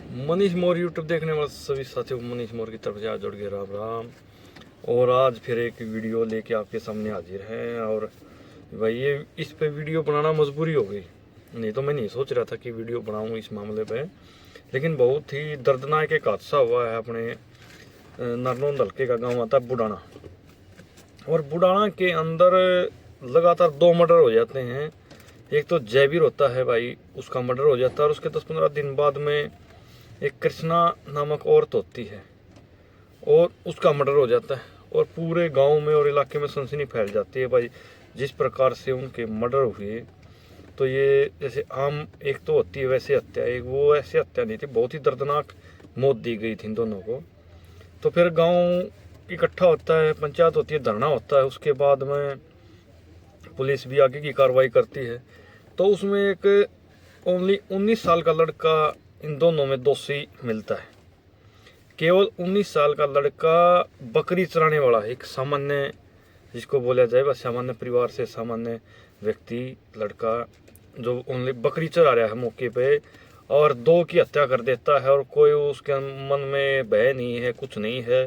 मनीष मोर YouTube देखने वाले सभी साथियों को मनीष मोर की तरफ से आज जुड़ गए राम राम। और आज फिर एक वीडियो लेके आपके सामने हाजिर हैं। और भाई ये इस पे वीडियो बनाना मजबूरी हो गई, नहीं तो मैं नहीं सोच रहा था कि वीडियो बनाऊं इस मामले पे। लेकिन बहुत ही दर्दनाक एक हादसा हुआ है अपने नरनौंद हल्के का गाँव आता है बुडाना। और बुडाना के अंदर लगातार 2 मर्डर हो जाते हैं। एक तो जयवीर होता है भाई, उसका मर्डर हो जाता है और उसके 10-15 दिन बाद में एक कृष्णा नामक औरत होती है और उसका मर्डर हो जाता है। और पूरे गांव में और इलाके में सनसनी फैल जाती है भाई, जिस प्रकार से उनके मर्डर हुए। तो ये जैसे आम एक तो होती है वैसे हत्या, एक वो ऐसी हत्या नहीं थी, बहुत ही दर्दनाक मौत दी गई थी इन दोनों को। तो फिर गांव इकट्ठा होता है, पंचायत होती है, धरना होता है। उसके बाद में पुलिस भी आगे की कार्रवाई करती है। तो उसमें एक ओनली 19 साल का लड़का इन दोनों में दोषी मिलता है। केवल 19 साल का लड़का बकरी चराने वाला, एक सामान्य जिसको बोला जाए बस सामान्य परिवार से सामान्य व्यक्ति लड़का, जो ओनली बकरी चरा रहा है मौके पे, और 2 की हत्या कर देता है। और कोई उसके मन में भय नहीं है, कुछ नहीं है,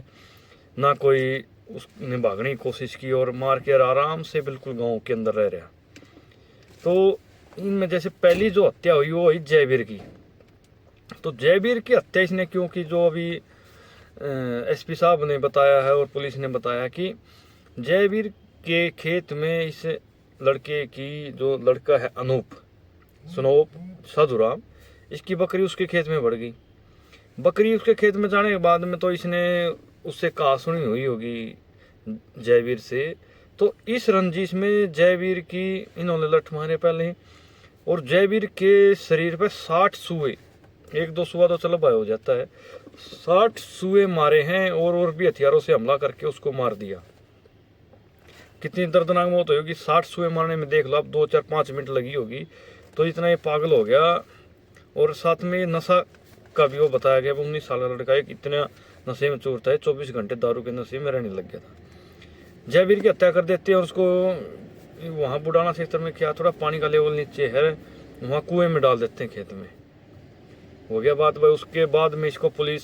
ना कोई उसने भागने की कोशिश की और मार के आराम से बिल्कुल गांव के अंदर रह रहा। तो इनमें जैसे पहली जो हत्या हुई वो हुई जयवीर की। तो जयवीर की हत्या इसने क्यों की, जो अभी एसपी साहब ने बताया है और पुलिस ने बताया कि जयवीर के खेत में इस लड़के की, जो लड़का है अनूप सनोप साधुराम, इसकी बकरी उसके खेत में बढ़ गई। बकरी उसके खेत में जाने के बाद में तो इसने उससे कहा सुनी हुई होगी जयवीर से। तो इस रंजिश में जयवीर की इन्होंने लठ मारे पहले ही। और जयवीर के शरीर पे 60 सूए, 1-2 सुआ तो चलो भाई हो जाता है, 60 सुए मारे हैं और भी हथियारों से हमला करके उसको मार दिया। कितनी दर्दनाक मौत होगी, 60 सुए मारने में देख लो आप, 2-4-5 मिनट लगी होगी। तो इतना ये पागल हो गया। और साथ में नशा का भी वो बताया गया, 19 साल का लड़का एक इतना नशे में चूरता है, 24 घंटे दारू के नशे में रहने लग गया था। जयवीर की हत्या कर देते हैं और उसको वहाँ बुडाना सेक्टर में क्या थोड़ा पानी का लेवल नीचे है, वहाँ कुएं में डाल देते हैं खेत में। हो गया बात भाई। उसके बाद में इसको पुलिस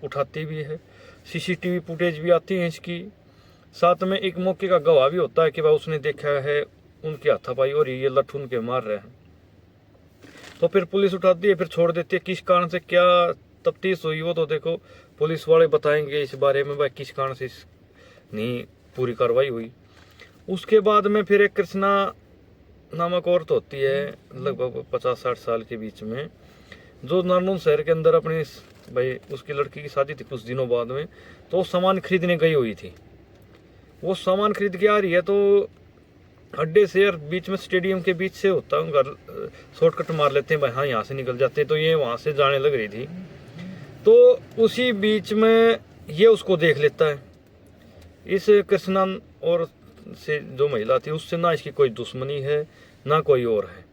उठाती भी है, सीसीटीवी फुटेज भी आती है इसकी। साथ में एक मौके का गवाह भी होता है कि भाई उसने देखा है उनके हाथापाई और ये लठ उनके मार रहे हैं। तो फिर पुलिस उठाती है, फिर छोड़ देती है। किस कारण से क्या तफ्तीश हुई वो तो देखो पुलिस वाले बताएंगे इस बारे में भाई, किस कारण से नहीं पूरी कार्रवाई हुई। उसके बाद में फिर एक कृष्णा नामक औरत होती है, लगभग 50-60 साल के बीच में, जो नारनौंद शहर के अंदर अपनी भाई उसकी लड़की की शादी थी कुछ दिनों बाद में। तो वो सामान खरीदने गई हुई थी। वो सामान खरीद के आ रही है तो अड्डे से और बीच में स्टेडियम के बीच से होता है घर, शॉर्टकट मार लेते हैं भाई, हाँ यहाँ से निकल जाते हैं। तो ये वहाँ से जाने लग रही थी, तो उसी बीच में ये उसको देख लेता है। इस कृष्णा और से जो महिला थी उससे ना इसकी कोई दुश्मनी है ना कोई और है।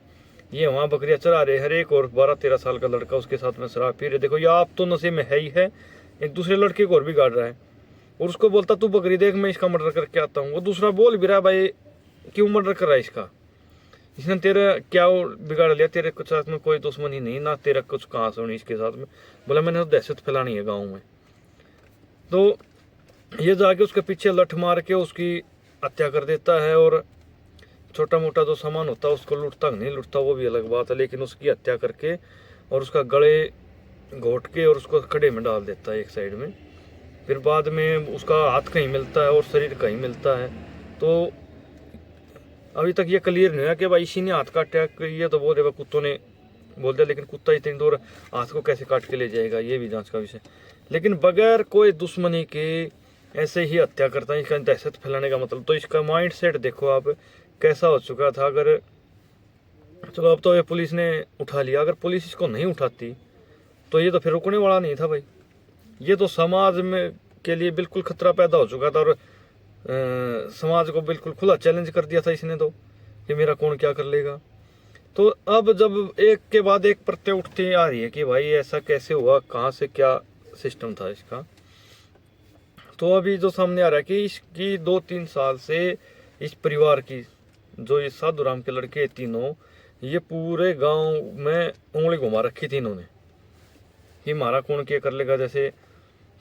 ये वहाँ बकरियाँ चरा रहे हर एक, और 12-13 साल का लड़का उसके साथ में शराब पी रहे। देखो ये आप तो नशे में है ही है, एक दूसरे लड़के को और बिगाड़ रहा है। और उसको बोलता तू बकरी देख मैं इसका मर्डर करके आता हूँ। वो दूसरा बोल भी रहा है भाई क्यों मर्डर कर रहा है इसका, इसने तेरा क्या बिगाड़ लिया, तेरे कुछ साथ में कोई दुश्मनी नहीं ना, तेरा कुछ कहाँ से होनी इसके साथ में। बोला मैंने तो दहशत फैलानी है गाँव में। तो ये जाके उसके पीछे लठ मार के उसकी हत्या कर देता है। और छोटा मोटा जो सामान होता है उसको लूटता नहीं लूटता वो भी अलग बात है, लेकिन उसकी हत्या करके और उसका गले घोट के और उसको खड़े में डाल देता है एक साइड में। फिर बाद में उसका हाथ कहीं मिलता है और शरीर कहीं मिलता है। तो अभी तक ये क्लियर नहीं है कि भाई इसी ने हाथ काटा। ये तो बोल रहे कुत्तों ने बोल दिया, लेकिन कुत्ता इतनी दूर हाथ को कैसे काट के ले जाएगा, ये भी जांच का विषय। लेकिन बगैर कोई दुश्मनी के ऐसे ही हत्या करता है, इसका दहशत फैलाने का मतलब। तो इसका माइंड सेट देखो आप कैसा हो चुका था। अगर चलो अब तो ये पुलिस ने उठा लिया, अगर पुलिस इसको नहीं उठाती तो ये तो फिर रुकने वाला नहीं था भाई। ये तो समाज में के लिए बिल्कुल खतरा पैदा हो चुका था। और समाज को बिल्कुल खुला चैलेंज कर दिया था इसने तो, कि मेरा कौन क्या कर लेगा। तो अब जब एक के बाद एक प्रत्यय उठती आ रही है कि भाई ऐसा कैसे हुआ, कहाँ से क्या सिस्टम था इसका। तो अभी जो सामने आ रहा है कि इसकी 2-3 साल से इस परिवार की, जो ये साधुराम के लड़के तीनों, ये पूरे गांव में उंगली घुमा रखी थी इन्होंने। कि हमारा कौन क्या कर लेगा। जैसे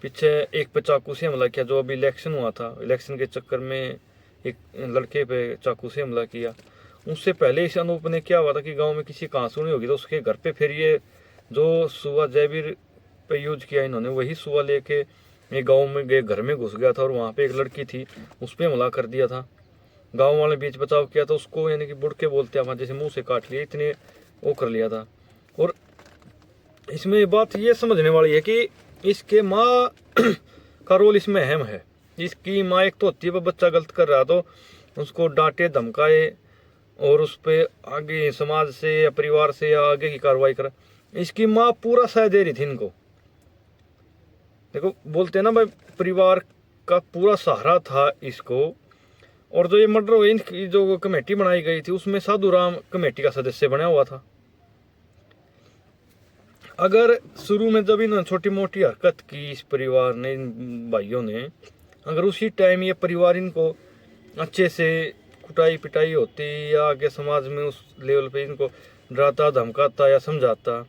पीछे एक पे चाकू से हमला किया, जो अभी इलेक्शन हुआ था, इलेक्शन के चक्कर में एक लड़के पे चाकू से हमला किया। उससे पहले इस अनूप ने क्या हुआ था कि गांव में किसी कहाँ सुनी होगी, तो उसके घर पे फिर ये जो सुआ जयवीर पे यूज किया इन्होंने, वही सुआ लेके ये गांव में गए, घर में घुस गया था और वहाँ पे एक लड़की थी, उस पर हमला कर दिया था। गांव वाले बीच बचाव किया था उसको, यानी कि बुड़के बोलते हैं, जैसे मुंह से काट लिया, इतने वो कर लिया था। और इसमें बात ये समझने वाली है कि इसके माँ का रोल इसमें अहम है। इसकी माँ एक तो होती है, बच्चा गलत कर रहा तो उसको डांटे धमकाए और उस पर आगे समाज से या परिवार से या आगे की कार्रवाई करे। इसकी माँ पूरा साथ दे रही थी इनको। देखो बोलते हैं ना भाई, परिवार का पूरा सहारा था इसको। और जो ये मर्डर हुए, इनकी जो कमेटी बनाई गई थी उसमें साधु राम कमेटी का सदस्य बना हुआ था। अगर शुरू में जब इन्होंने छोटी मोटी हरकत की इस परिवार ने, इन भाइयों ने, अगर उसी टाइम ये परिवार इनको अच्छे से कुटाई पिटाई होती या आगे समाज में उस लेवल पे इनको डराता धमकाता या समझाता,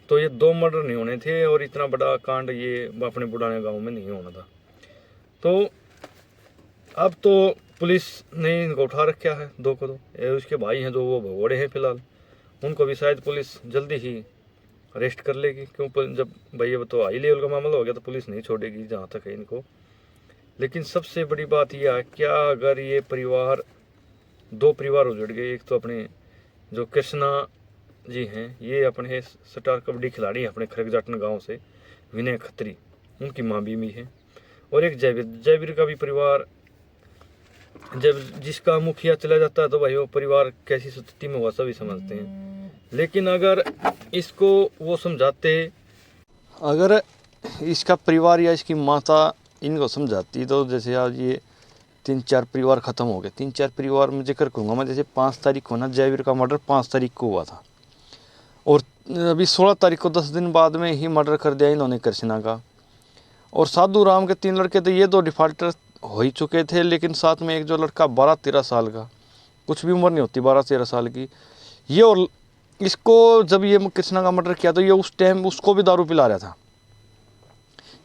तो ये 2 मर्डर नहीं होने थे और इतना बड़ा कांड ये अपने बुढ़ाने गांव में नहीं होना था। तो अब तो पुलिस ने इनको उठा रखा है 2 को 2। उसके भाई हैं जो वो भगोड़े हैं फिलहाल, उनको भी शायद पुलिस जल्दी ही अरेस्ट कर लेगी, क्यों जब भाई तो हाई लेवल का मामला हो गया तो पुलिस नहीं छोड़ेगी जहाँ तक है इनको। लेकिन सबसे बड़ी बात यह है, क्या अगर ये परिवार 2 परिवार उजड़ गए। एक तो अपने जो कृष्णा जी हैं, ये अपने स्टार कबड्डी खिलाड़ी हैं अपने खरगजाटन गांव से, विनय खत्री, उनकी माँ भी है। और एक जयवीर का भी परिवार, जब जिसका मुखिया चला जाता है तो भाई वो परिवार कैसी स्थिति में हुआ सभी समझते हैं। लेकिन अगर इसको वो समझाते, अगर इसका परिवार या इसकी माता इनको समझाती, तो जैसे आज ये 3-4 परिवार ख़त्म हो गए। 3-4 परिवार में जिक्र करूँगा मैं। जैसे 5 तारीख को ना जयवीर का मर्डर 5 तारीख को हुआ था और अभी 16 तारीख को 10 दिन बाद में ही मर्डर कर दिया इन्होंने कृष्णा का। और साधु राम के 3 लड़के, तो ये 2 डिफाल्टर हो ही चुके थे, लेकिन साथ में एक जो लड़का 12-13 साल का, कुछ भी उम्र नहीं होती 12-13 साल की, ये, और इसको जब ये कृष्णा का मर्डर किया तो ये उस टाइम उसको भी दारू पिला रहा था।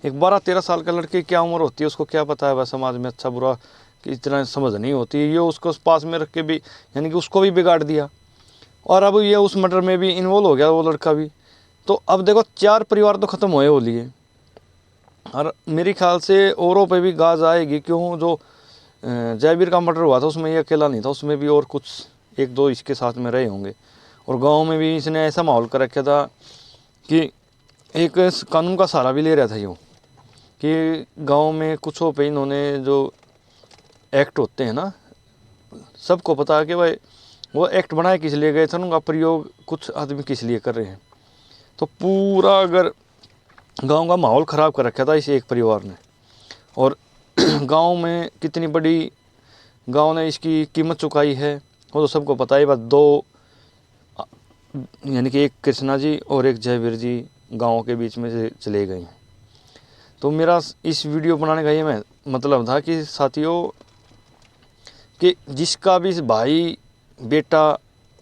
एक 12-13 साल का लड़के क्या उम्र होती है, उसको क्या पता है वह समाज में अच्छा बुरा कि इतना समझ नहीं होती। ये उसको पास में रख के भी, यानी कि उसको भी बिगाड़ दिया और अब ये उस मर्डर में भी इन्वॉल्व हो गया वो लड़का भी। तो अब देखो 4 परिवार तो ख़त्म हुए हो लिए, और मेरे ख्याल से औरों पे भी गाज आएगी। क्यों, जो जयवीर का मर्डर हुआ था उसमें ये अकेला नहीं था, उसमें भी और कुछ 1-2 इसके साथ में रहे होंगे। और गांव में भी इसने ऐसा माहौल कर रखा था कि एक कानून का सहारा भी ले रहा था यूँ, कि गांव में कुछ पे इन्होंने जो एक्ट होते हैं ना, सबको पता है कि भाई वो एक्ट बनाए किस लिए गए थे, उनका प्रयोग कुछ आदमी किस लिए कर रहे हैं। तो पूरा अगर गांव का माहौल ख़राब कर रखा था इस एक परिवार ने। और गांव में कितनी बड़ी गांव ने इसकी कीमत चुकाई है वो तो सबको पता है। बस 2, यानी कि एक कृष्णा जी और एक जयवीर जी गांव के बीच में से चले गए हैं। तो मेरा इस वीडियो बनाने का ये मतलब था कि साथियों, कि जिसका भी भाई बेटा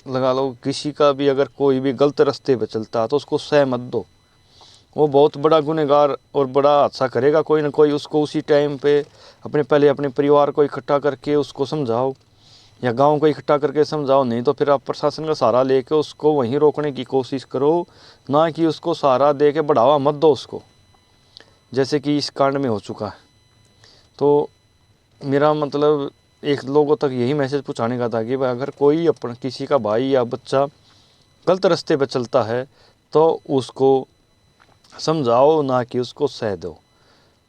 लगा लो, किसी का भी अगर कोई भी गलत रास्ते पर चलता है तो उसको सह मत दो। वो बहुत बड़ा गुनहगार और बड़ा हादसा करेगा कोई ना कोई। उसको उसी टाइम पे पहले अपने परिवार को इकट्ठा करके उसको समझाओ, या गांव को इकट्ठा करके समझाओ, नहीं तो फिर आप प्रशासन का सहारा लेके उसको वहीं रोकने की कोशिश करो, ना कि उसको सहारा दे के बढ़ावा मत दो उसको, जैसे कि इस कांड में हो चुका है। तो मेरा मतलब एक लोगों तक यही मैसेज पहुंचाने का था कि भाई अगर कोई किसी का भाई या बच्चा गलत रास्ते पर चलता है तो उसको समझाओ, ना कि उसको सह दो।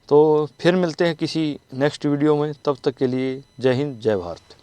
तो फिर मिलते हैं किसी नेक्स्ट वीडियो में, तब तक के लिए जय हिंद जय भारत।